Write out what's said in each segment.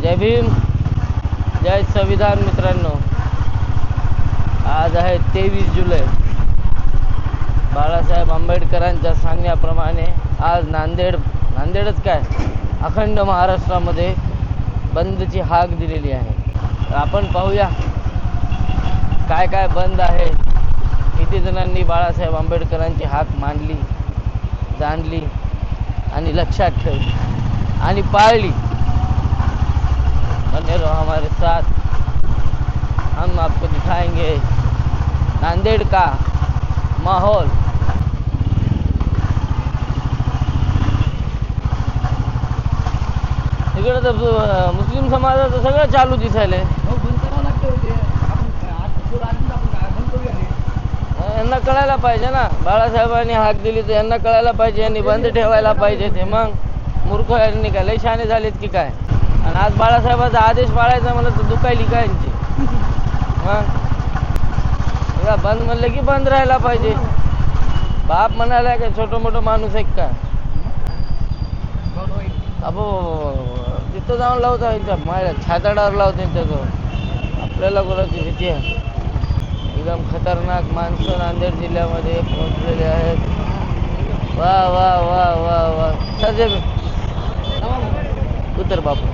जय भीम, जय संविधान. मित्रांनो, आज आहे 23 जुलै. बाळासाहेब आंबेडकरांच्या सांगण्याप्रमाणे आज नांदेडच काय अखंड महाराष्ट्रामध्ये बंदची हाक दिलेली आहे. आपण पाहूया काय काय बंद आहे, किती जणांनी बाळासाहेब आंबेडकरांची हाक मांडली, जाणली आणि लक्षात ठेवली आणि पाळली. बने रहो हमारे साथ, हम आपको दिखाएंगे नांदेड़ का माहौल. इकडे तर मुस्लिम समाजाचं सगळं चालू दिसायलंय. यांना कळायला पाहिजे ना, बाळासाहेबांनी हाक दिली तर यांना कळायला पाहिजे, यांनी बंद ठेवायला पाहिजे. ते मग मूर्ख यांनी काय लय शहाणे झालेत की काय? आणि आज बाळासाहेबांचा आदेश पाळायचा म्हणलं तर दुखायली काय यांची. मग बंद म्हणलं की बंद राहायला पाहिजे. बाप म्हणाला काय छोटं मोठं माणूस आहे काय? अबो तिथं जाऊन लावता यांच्या माझ्या छाताडावर लावतो त्यांच्याजवळ. आपल्याला कोणाची भीती आहे? एकदम खतरनाक माणसं नांदेड जिल्ह्यामध्ये पोहोचलेले आहेत. वा वा वा वा वा. सजे उतर बापू.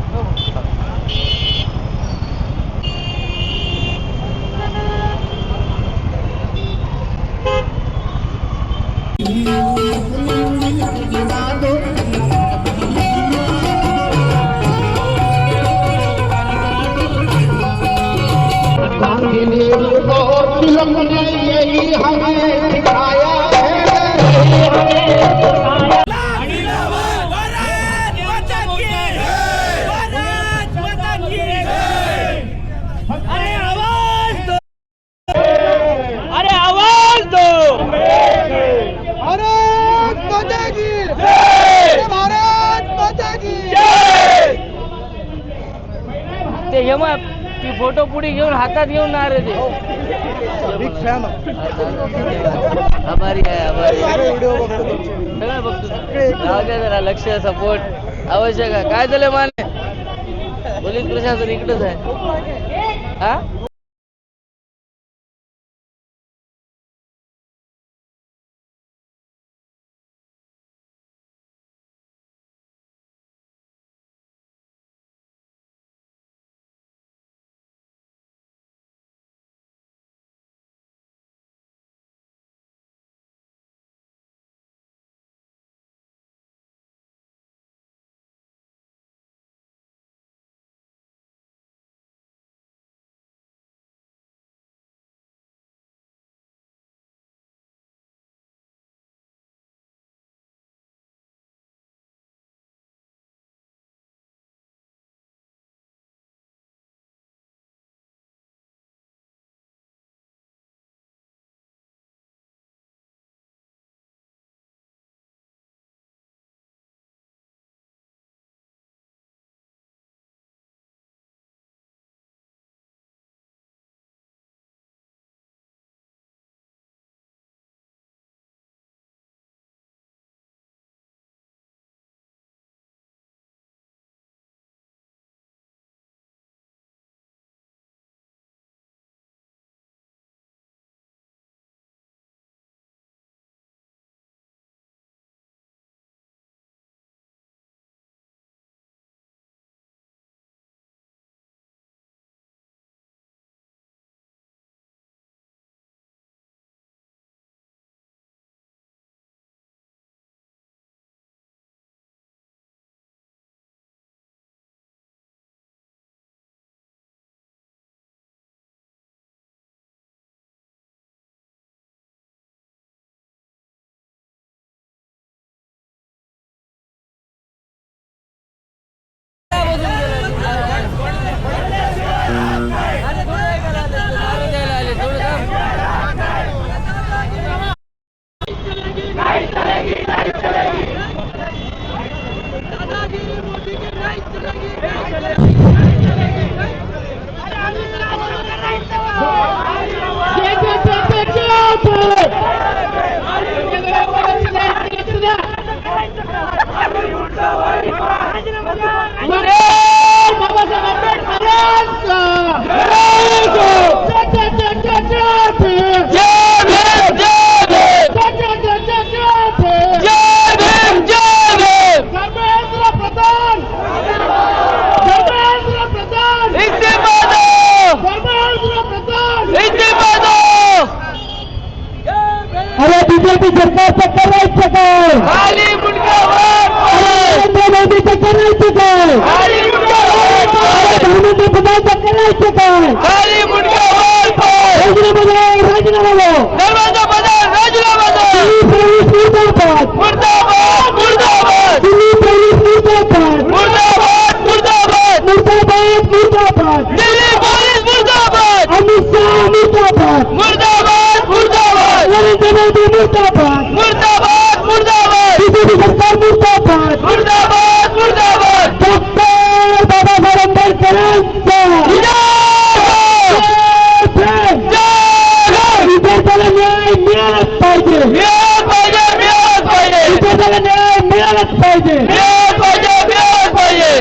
ती फोटो पुढे घेऊन हातात घेऊन ना रे ते. आभारी आहे सगळं बघतो. जरा लक्ष सपोर्ट आवश्यक आहे. काय झालं माने, पोलीस प्रशासन इकडेच आहे. हा बाबासाहेब मोदी सरकारचं करायचं काय? खाली मुंडका वर पाय. नरेंद्र मोदीचं करायचं काय? खाली मुंडका वर पाय. धर्मेंद्र प्रधानचं करायचं काय? खाली मुंडका वर पाय. राजीनामा दो. धर्मेंद्र प्रधान राजीनामा दो. दिल्ली पोलीस मुर्दाबाद. मुर्दाबाद मुर्दाबाद दिल्ली पोलीस मुर्दाबाद. मुर्दाबाद मुर्दाबाद मुर्दाबाद मुर्दाबाद. दिल्ली पोलीस मुर्दाबाद अमित शाह मुर्दाबाद. मुर्दाबाद मुर्दाबाद नरेंद्र मोदी मुर्दाबाद. मुर्दाबाद मुर्दाबाद बीजेपी सरकार मुर्दाबाद. मुर्दाबाद मुर्दाबाद डॉक्टर बाबासाहेब आंबेडकरांचा विद्यार्थ्याला न्याय मिळालाच पाहिजे. मिळालंच पाहिजे मिळालंच पाहिजे विद्यार्थ्याला न्याय मिळालाच पाहिजे. मिळालंच पाहिजे मिळालंच पाहिजे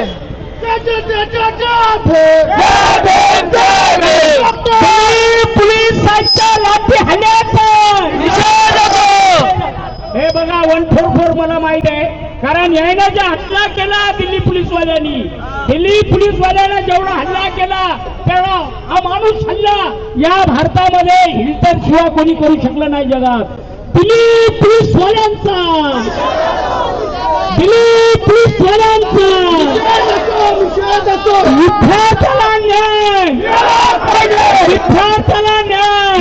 पोलिसांच्या लाठी हल्ल्याचा निषेध असो. हे बघा 144 मला माहित आहे, कारण यायला जे हल्ला केला दिल्ली पोलीसवाल्यांनी, दिल्ली पोलीसवाल्यांना जेवढा हल्ला केला तेवढा हा माणूस हल्ला या भारतामध्ये हिल्टन शिवाय कोणी करू शकलं नाही जगात. दिल्ली पोलीसवाल्यांचा, दिल्ली पोलीसवाल्यांचा विद्यार्थ्याला न्याय, विद्यार्थ्याला न्याय.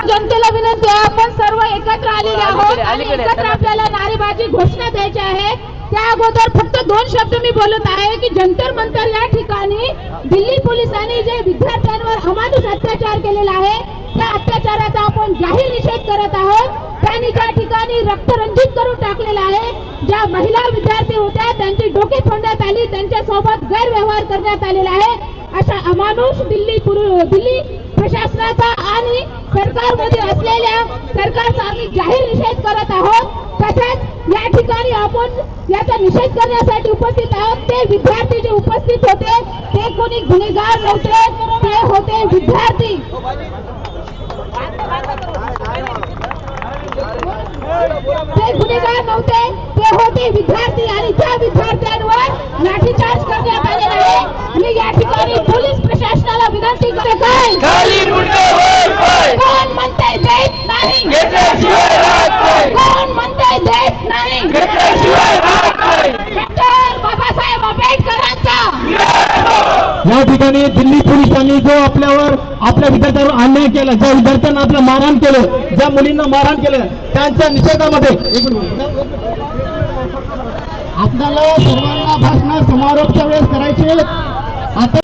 जनतेला विनंती आहे, आपण सर्व एकत्र आलेले आहोत आणि एकत्र आपल्याला नारेबाजी घोषणा द्यायची आहे. त्या अगोदर फक्त 2 शब्द मी बोलत आहे की जंतर मंतर या ठिकाणी दिल्ली पोलिसांनी जे विद्यार्थ्यांवर अमानुष अत्याचार केलेला आहे त्या अत्याचाराचा आपण जाहीर निषेध करत आहोत. त्यांनी त्या ठिकाणी रक्तरंजित करून टाकलेला आहे. ज्या महिला विद्यार्थी होत्या त्यांची डोके फोडण्यात आली, त्यांच्या सोबत गैरव्यवहार करण्यात आलेला आहे. अशा अमानुष दिल्ली प्रशासनाचा आणि सरकारमध्ये असलेल्या सरकारचा आम्ही जाहीर निषेध करत आहोत. तसेच या ठिकाणी आपण याचा निषेध करण्यासाठी उपस्थित आहोत. ते विद्यार्थी जे उपस्थित होते ते कोणी गुन्हेगार नव्हते, ते होते विद्यार्थी. ते गुन्हेगार नव्हते, ते होते विद्यार्थी आणि त्या विद्यार्थ्यांवर लाठीचार्ज करण्यात आलेला आहे. मी या ठिकाणी पोलीस प्रशासनाला विनंती करत आहे, खाली मुंडका वर पाय. कोण म्हणते देत नाही, घेतल्याशिवाय राहत नाही. कोण म्हणते देत नाही. घेतल्याशिवाय राहत नाही. डॉक्टर बाबासाहेब आंबेडकरांचा या ठिकाणी दिल्ली पोलिसांनी जो आपल्या विद्यार्थ्यांवर अन्याय केला, ज्या विद्यार्थ्यांना आपलं मारहाण केलं, ज्या मुलींना मारहाण केलं, त्यांच्या निषेधामध्ये आपल्याला सर्वांना भाषण समारोपच्या वेळेस करायचे. आता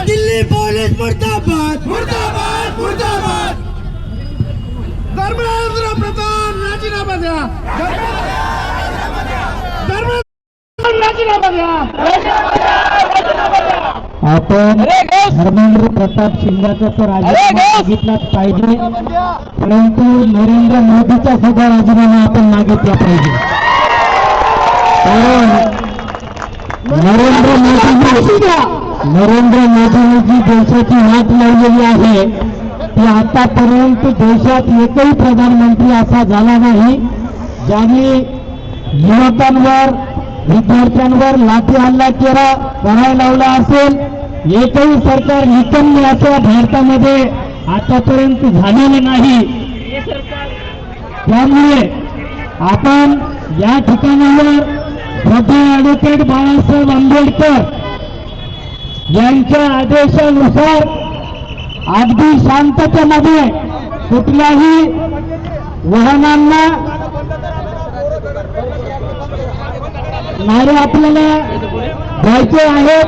दिल्ली पोलीस मुर्दाबाद, मुर्दाबाद, मुर्दाबाद. धर्मेंद्र प्रधान राजीनामा द्या, राजीनामा द्या. आपण धर्मेंद्र प्रताप सिंगाचा तर राजीनामा मागितलाच पाहिजे, परंतु नरेंद्र मोदीचा सुद्धा राजीनामा आपण मागितला पाहिजे. कारण नरेंद्र मोदींनी जी देशाची वाट लावलेली आहे ती आतापर्यंत देशात एकही प्रधानमंत्री असा झाला नाही ज्याने युवकांवर, विद्यार्थ्यांवर लाठी हल्ला करायला लावला असेल. एकही सरकार निकम्मे असं भारतामध्ये आतापर्यंत झालेलं नाही. त्यामुळे आपण या ठिकाणावर श्रद्धेय ॲडव्होकेट बाळासाहेब आंबेडकर यांच्या आदेशानुसार अगदी शांततेमध्ये कुठल्याही वाहनांना नारे आपल्याला द्यायचे आहेत.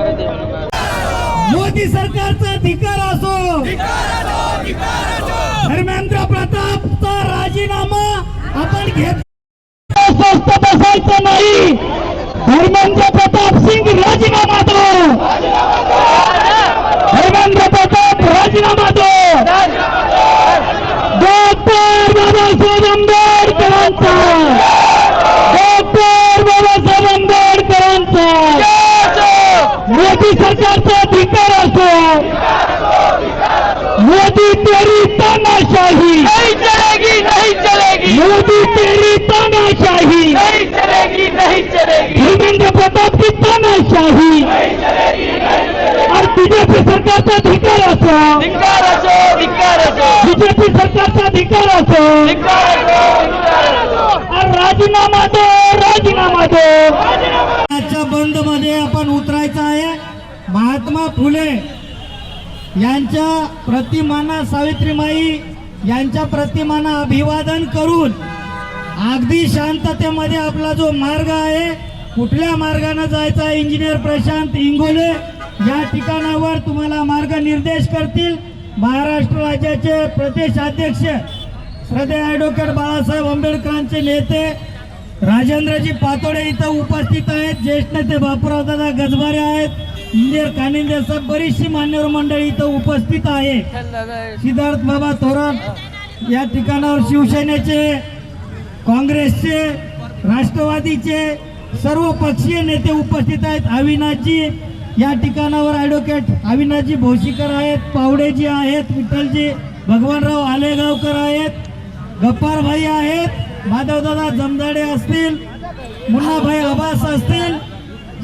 मोदी सरकारचा धिक्कार असो, धर्मेंद्र प्रतापचा राजीनामा आपण घेत स्वस्त बसायचं नाही. धर्मेंद्र प्रताप सिंग राजीनामा दो, धर्मेंद्र प्रताप राजीनामा दो. डॉक्टर बाबासाहेब आंबेडकरांचा, डॉक्टर बाबासाहेब आंबेडकरांचा मोदी सरकारचा धिक्कार असो. मोदी तेरी तानाशाही नहीं चलेगी नहीं चलेगी. मोदी तेरी तानाशाही नहीं चलेगी नहीं धर्मेंद्र प्रताप की तानाशाही और बीजेपी सरकारचा धिक्कार असो, बीजेपी सरकारचा धिक्कार असो और राजीनामा दो, राजीनामा दो. आजच्या बंद मध्ये आपण उतरायचं आहे. महात्मा फुले यांच्या प्रतिमांना, सावित्रीमाई यांच्या प्रतिमांना अभिवादन करून अगदी शांततेमध्ये आपला जो मार्ग आहे, कुठल्या मार्गाने जायचा, इंजिनियर प्रशांत इंगोले या ठिकाणावर तुम्हाला मार्गनिर्देश करतील. महाराष्ट्र राज्याचे प्रदेश अध्यक्ष श्रद्धेय ॲडव्होकेट बाळासाहेब आंबेडकरांचे नेते राजेंद्रजी पातोडे इथं उपस्थित आहेत. ज्येष्ठ नेते बापूराव दादा गजबारे आहेत, इंजिनियर कानिंदे साहेब, बरीचशी मान्यवर मंडळी इथं उपस्थित आहे. सिद्धार्थ बाबा थोरात या ठिकाणावर शिवसेनेचे, काँग्रेसचे, राष्ट्रवादीचे सर्व पक्षीय नेते उपस्थित आहेत. अविनाशजी या ठिकाणावर ॲडव्होकेट अविनाशजी भोशीकर आहेत, पावडेजी आहेत, विठ्ठलजी भगवानराव आलेगावकर आहेत, गप्पारभाई आहेत, माधवदादा जमदाडे असतील, मुन्नाभाई अब्बास असतील,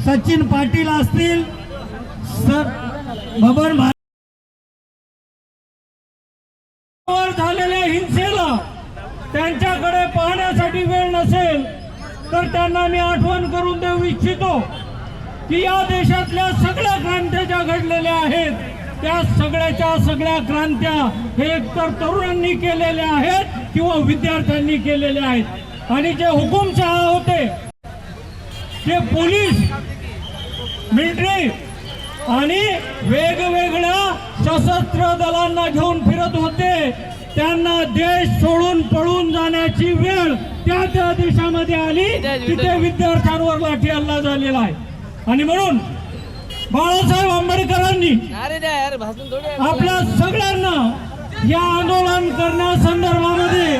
सचिन पाटील असतील, बबन झालेल्या हिंसेला त्यांच्याकडे पाहण्यासाठी वेळ नसेल तर त्यांना मी आठवण करून देऊ इच्छितो की या देशातल्या सगळ्या क्रांत्या ज्या घडलेल्या आहेत त्या सगळ्याच्या सगळ्या क्रांत्या हे एकतर तरुणांनी केलेल्या आहेत किंवा विद्यार्थ्यांनी केलेल्या आहेत. आणि जे हुकुमशहा होते, जे पोलीस, मिलिटरी आणि वेगवेगळ्या सशस्त्र दलांना घेऊन फिरत होते, त्यांना देश सोडून पळून जाण्याची वेळ त्या त्या देशामध्ये आली, तिथे विद्यार्थ्यांवर लाठी हल्ला झालेला आहे. आणि म्हणून बाळासाहेब आंबेडकरांनी आपल्या सगळ्यांना या आंदोलन करण्यासंदर्भामध्ये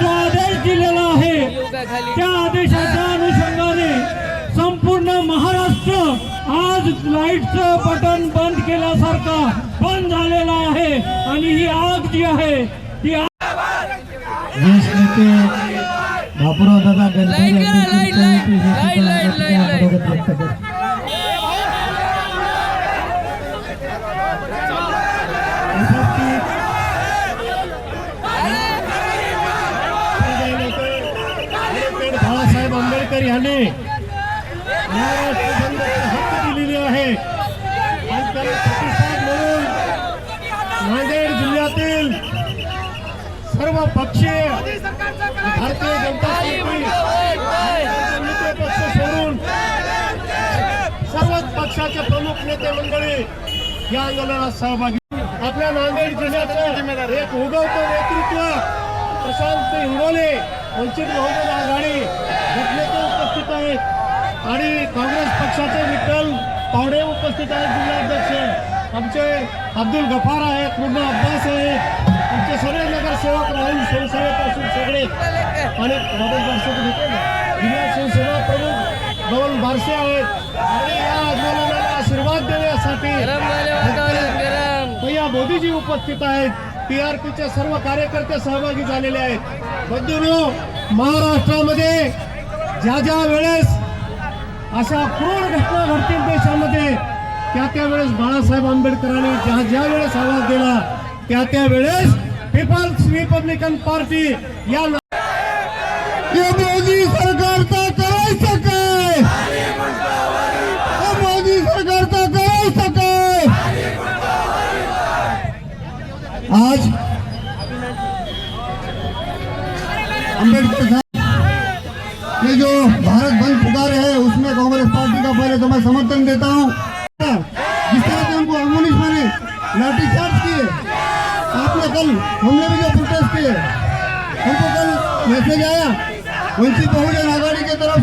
जो आदेश दिलेला आहे त्या आदेशाच्या अनुषंगाने संपूर्ण महाराष्ट्र आज लाईटचं बटन बंद केल्यासारखा बंद झालेला आहे. आणि ही आग जी आहे ती ज्येष्ठ नेते बापूराव दादा बाळासाहेब आंबेडकर यांनी महाराष्ट्र बंदची हक्क दिलेली आहे. आणि त्याला प्रतिसाद म्हणून नांदेड जिल्ह्यातील सर्व पक्षीय भारतीय जनता पार्टी पक्ष सोडून सर्वच पक्षाचे प्रमुख नेते मंडळी या आंदोलनात सहभागी. आपल्या नांदेड जिल्ह्याचं एक उगवतं नेतृत्व प्रशांत इंगोले, वंचित बहुजन आघाडी गटनेते उपस्थित आहेत आणि काँग्रेस पक्षाचे विठ्ठल पावडे उपस्थित आहेत, जिल्हाध्यक्ष आमचे अब्दुल गफार आहेत, मुन्ना अब्बास आहेत, आमचे सगळे नगरसेवक राहुल शिवसेनेपासून सगळे आणि जिल्हा शिवसेना प्रमुख धवल बारसे आहेत. आणि या आंदोलनाला आशीर्वाद देण्यासाठी भैया मोदीजी उपस्थित आहेत. TRPचे सर्व कार्यकर्ते सहभागी झालेले आहेत. बंधूंनो, महाराष्ट्रामध्ये ज्या ज्या वेळेस अशा क्रूर घटना घडतील देशामध्ये त्या वेळेस बाळासाहेब आंबेडकरांनी ज्या वेळेस आवाज दिला त्या वेळेस पीपल्स रिपब्लिकन पार्टी या मोदी सरकारचा करायचं काय, मोदी सरकारचा करायचं काय. आज अम्बेडकर ये जो भारत बंद पुकारे है उसमें कांग्रेस पार्टी का पहले तो मैं समर्थन देता हूँ. जिस तरह से उनको अमोनिश मारे, लाठीचार्ज किए, आपने कल हमने भी जो प्रोटेस्ट किए, हमको कल मैसेज आया वंचित बहुजन आघाड़ी की तरफ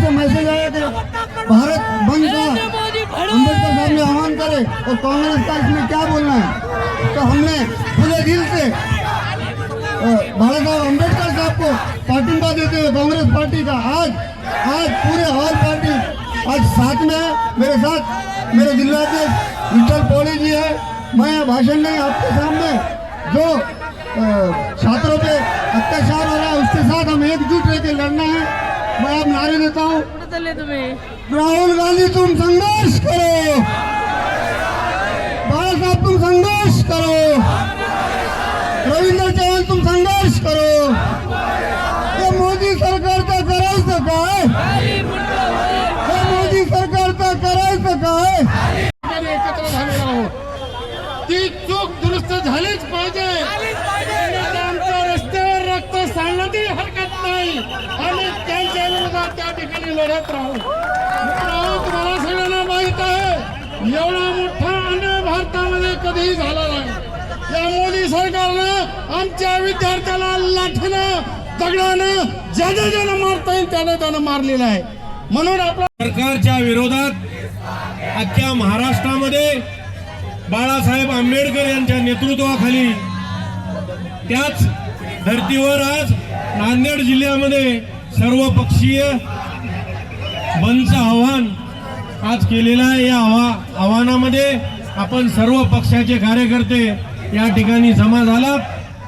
से, मैसेज आया कि भारत बंद का अम्बेडकर साहब ने आह्वान करे और कांग्रेस का इसमें क्या बोलना है. तो हमने पूरे दिल से बाला साहब अम्बेडकर साहब को पार्टिंबा देते हुए कांग्रेस पार्टी का आज पूरे ऑल पार्टी आज साथ में है. मेरे साथ मेरे जिलाध्यक्ष विठ्ठल पौड़े जी है. मैं भाषण नहीं आपके सामने जो छात्रों पे अत्याचार हो रहा है, उसके साथ हम एकजुट रह के लड़ना है। मैं अब नारे देता हूँ, राहुल गांधी तुम संघर्ष करो, बाला साहब तुम संघर्ष करो, रवींद्र चव्हाण तुम संघर्ष करो। हे मोदी सरकारचा करायचं काय? हे मोदी सरकारचा करायचं काय? एकत्र झालेलो आहोत, ती चूक दुरुस्त झालीच पाहिजे। आमच्या रस्त्यावर रक्त सांडण्याची हरकत नाही आणि त्यांच्या विरोधात त्या ठिकाणी लढत राहू। तुम्हाला सगळ्यांना माहित आहे, एवढा मोठा अन्याय भारतामध्ये कधीही झाला नाही। या मोदी सरकारनं आमच्या विद्यार्थ्याला लाठीनं दगडानं ज्यानं मारता येईल त्यानं मारलेलं आहे। म्हणून आपल्या सरकारच्या विरोधात अख्ख्या महाराष्ट्रामध्ये बाळासाहेब आंबेडकर यांच्या नेतृत्वाखाली त्याच धर्तीवर आज नांदेड जिल्ह्यामध्ये सर्वपक्षीय बंदचं आव्हान आज केलेलं आहे। या आव्हानामध्ये आपण सर्व पक्षाचे कार्यकर्ते या ठिकाणी जमा झालात,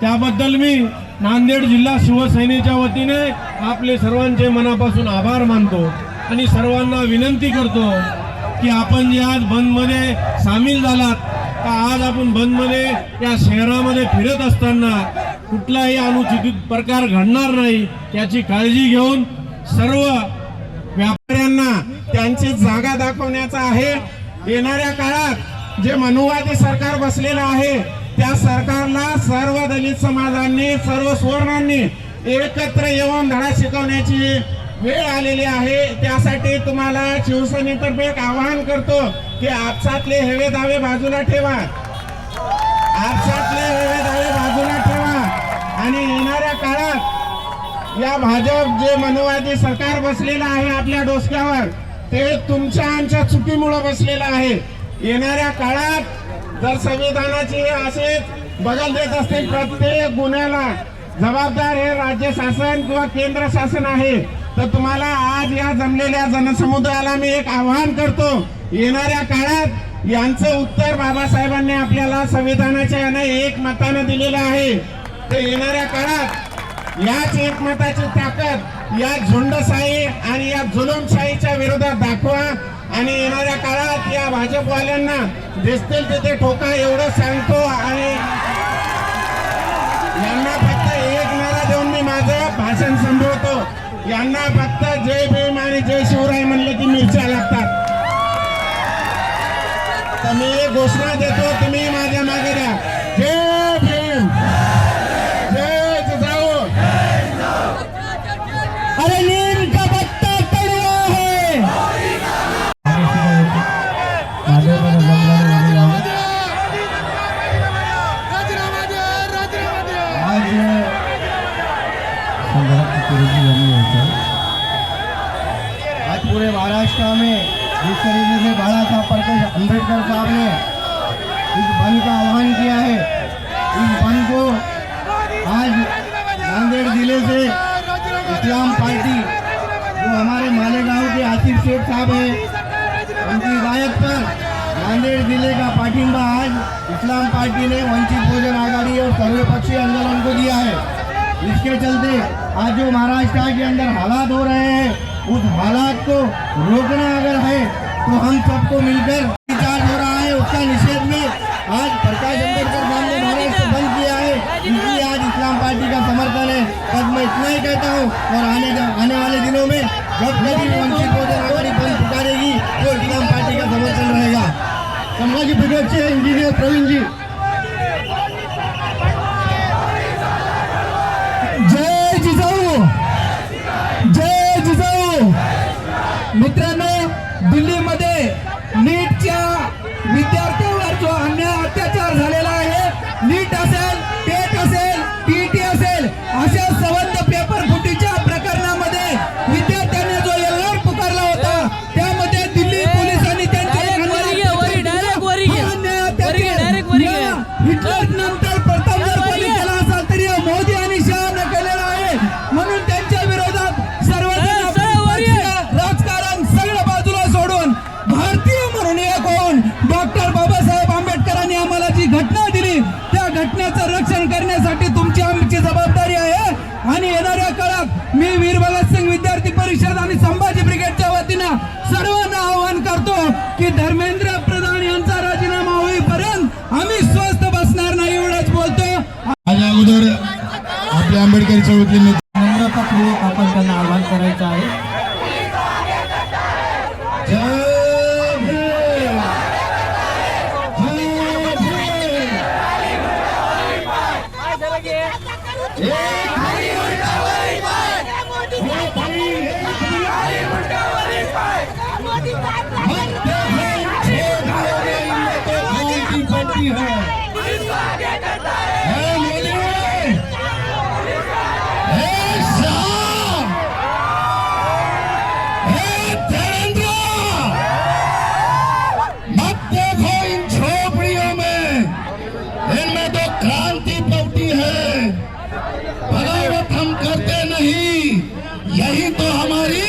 त्याबद्दल मी नांदेड जिल्हा शिवसेनेच्या वतीने आपले सर्वांचे मनापासून आभार मानतो आणि सर्वांना विनंती करतो की आपण जे आज बंदमध्ये सामील झालात, तर आज आपण बंदमध्ये या शहरामध्ये फिरत असताना कुठलाही अनुचित प्रकार घडणार नाही याची काळजी घेऊन सर्व व्यापाऱ्यांना त्यांची जागा दाखवण्याचा आहे। येणाऱ्या काळात जे मनुवादी सरकार बसलेलं आहे त्या सरकारला सर्व दलित समाजांनी, सर्व सुवर्णांनी एकत्र येऊन धडा शिकवण्याची वेळ आलेली आहे। त्यासाठी तुम्हाला शिवसेनेतर्फे एक आवाहन करतो की आपसातले हेवे दावे बाजूला ठेवा, आपसातले हेवे दावे बाजूला ठेवा आणि येणाऱ्या काळात या भाजप जे मनुवादी सरकार बसलेलं आहे आपल्या डोसक्यावर, ते तुमच्या आमच्या चुकीमुळे बसलेलं आहे। येणाऱ्या काळात जर संविधानाची असे बगल देत असतील, प्रत्येक गुन्ह्याला जबाबदार हे राज्य शासन किंवा केंद्र शासन आहे, तर तुम्हाला आज या जमलेल्या जनसमुदायाला मी एक आवाहन करतो, येणाऱ्या काळात यांचं उत्तर बाबासाहेबांनी आपल्याला संविधानाच्या याने एकमतानं दिलेलं आहे। ते येणाऱ्या काळात याच एकमताची ताकद या झुंडशाही आणि या जुलूमशाहीच्या विरोधात दाखवा आणि येणाऱ्या काळात या भाजपवाल्यांना दिसतील तिथे ठोका एवढं सांगतो आणि यांना फक्त एक नारा देऊन मी माझं भाषण संपवतो। यांना फक्त जय भीम आणि जय शिवराय म्हणले की मिरच्या लागतात। तर मी एक घोषणा देतो, तुम्ही माझ्या मागे द्या, जय भीम, जय जिजाऊ। अरे नीम का पत्ता कड़वा है। आज पूरे महाराष्ट्र में जिस तरीके से बाला साहब अम्बेडकर साहब ने इस बंद का आह्वान किया है, इस बंद को आज नांदेड़ जिले से इस्लाम पार्टी जो हमारे मालेगांव के आसिफ शेख साहब हैं, उनकी हिदायत पर नांदेड़ जिले का पाठिंबा आज इस्लाम पार्टी ने वंचित बहुजन आघाड़ी और सर्वपक्षीय आंदोलन को दिया है। इसके चलते आज जो महाराष्ट्र के अंदर हालात हो रहे हैं, उस हालात को रोकना अगर है तो हम सबको मिलकर विचार हो रहा है, उसका निषेध में आज प्रकाश अम्बेडकर साहब ने महाराष्ट्र बंद किया है, इसलिए आज इस्लाम पार्टी का समर्थन है। बस मैं इतना ही कहता हूँ और आने वाले दिनों में जब कभी वंचित बहुजन आघाड़ी बंद पुकारेगी तो इस्लाम पार्टी का समर्थन रहेगा। संभाजी ब्रिगेड से इंजीनियर प्रवीण जी। जय जिजाऊ, जय जिजाऊ। मित्रांनो, दिल्लीमध्ये नीटच्या विद्यार्थ्यांवर जो अन्याय अत्याचार झालेला आहे, नीट असेल, टेट असेल, टीटी असेल, अशा संबंध पेपर फुटीच्या प्रकरणामध्ये विद्यार्थ्यांनी जो एल्गार पुकारला होता, त्यामध्ये दिल्ली पोलिसांनी त्यांच्या क्रांति पलटी है। बगावत हम करते नहीं, यही तो हमारी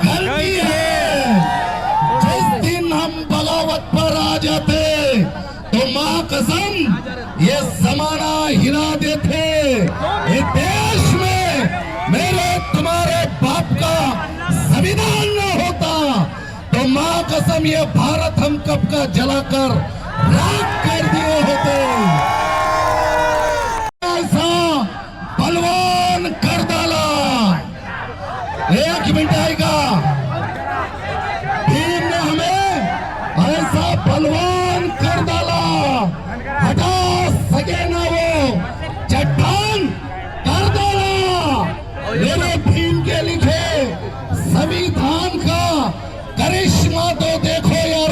गलती है। जिस दिन हम बगावत पर आ जाते तो माँ कसम ये जमाना हिला देते। ये देश में मेरे तुम्हारे बाप का संविधान न होता तो माँ कसम ये भारत हम कब का जलाकर राख कर दिए होते। ऐसा बलवान कर डाला। एक मिनट आएगा, भीम ने हमें ऐसा बलवान कर डाला, हटा सके ना वो चट्टान कर डाला। मेरे भीम के लिखे संविधान का करिश्मा तो देखो यार।